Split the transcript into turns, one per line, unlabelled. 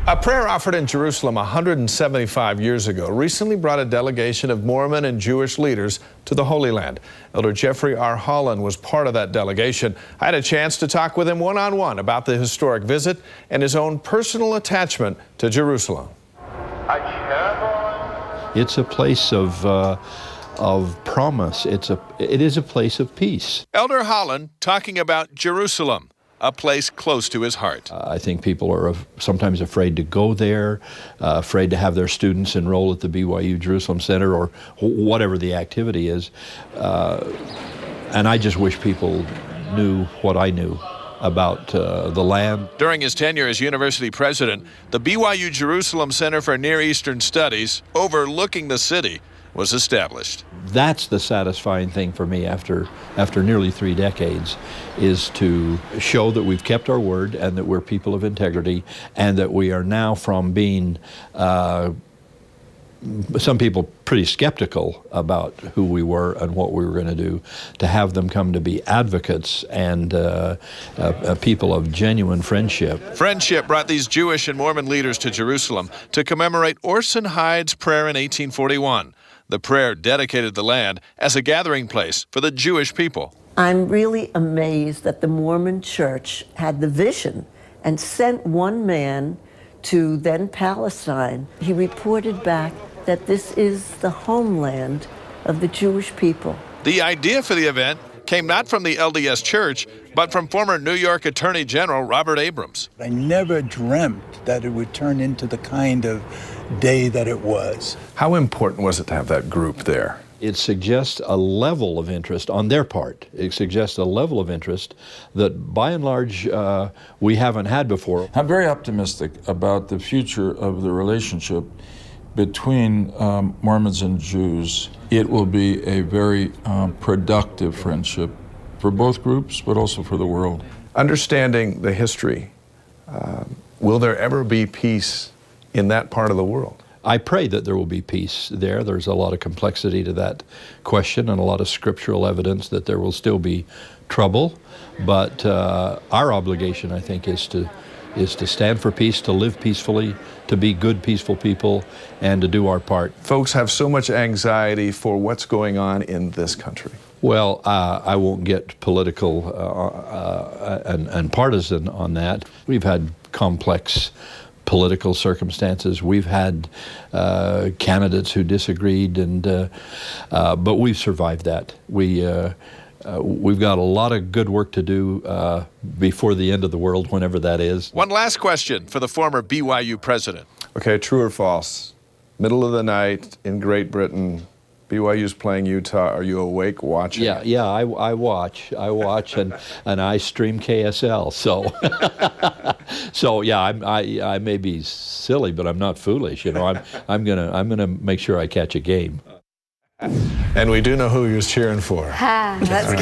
A prayer offered in Jerusalem 175 years ago recently brought a delegation of Mormon and Jewish leaders to the Holy Land. Elder Jeffrey R Holland was part of that delegation. I had a chance to talk with him one-on-one about the historic visit and his own personal attachment to Jerusalem.
It's a place of promise. It is a place of peace.
Elder Holland talking about Jerusalem, a place close to his heart.
I think people are sometimes afraid to go there, afraid to have their students enroll at the BYU Jerusalem Center or whatever the activity is. And I just wish people knew what I knew about the land.
During his tenure as university president, the BYU Jerusalem Center for Near Eastern Studies, overlooking the city, was established.
That's the satisfying thing for me after nearly 3 decades, is to show that we've kept our word and that we're people of integrity, and that we are now, from being some people pretty skeptical about who we were and what we were going to do, to have them come to be advocates and people of genuine friendship.
Friendship brought these Jewish and Mormon leaders to Jerusalem to commemorate Orson Hyde's prayer in 1841. The prayer dedicated the land as a gathering place for the Jewish people.
I'm really amazed that the Mormon Church had the vision and sent one man to then Palestine. He reported back that this is the homeland of the Jewish people.
The idea for the event came not from the LDS Church, but from former New York Attorney General Robert Abrams.
I never dreamt that it would turn into the kind of day that it was.
How important was it to have that group there?
It suggests a level of interest on their part. It suggests a level of interest that, by and large, we haven't had before.
I'm very optimistic about the future of the relationship between Mormons and Jews. It will be a very productive friendship for both groups, but also for the world.
Understanding the history, will there ever be peace in that part of the world?
I pray that there will be peace there. There's a lot of complexity to that question and a lot of scriptural evidence that there will still be trouble. But our obligation, I think, is to stand for peace, to live peacefully, to be good, peaceful people, and to do our part.
Folks have so much anxiety for what's going on in this country.
Well, I won't get political and partisan on that. We've had complex political circumstances. We've had candidates who disagreed, but we've survived that. We've got a lot of good work to do before the end of the world, whenever that is.
One last question for the former BYU president.
Okay, true or false? Middle of the night in Great Britain, BYU's playing Utah. Are you awake watching?
Yeah, I watch, and I stream KSL. So, so yeah, I may be silly, but I'm not foolish. You know, I'm gonna make sure I catch a game.
And we do know who he was cheering for.
That's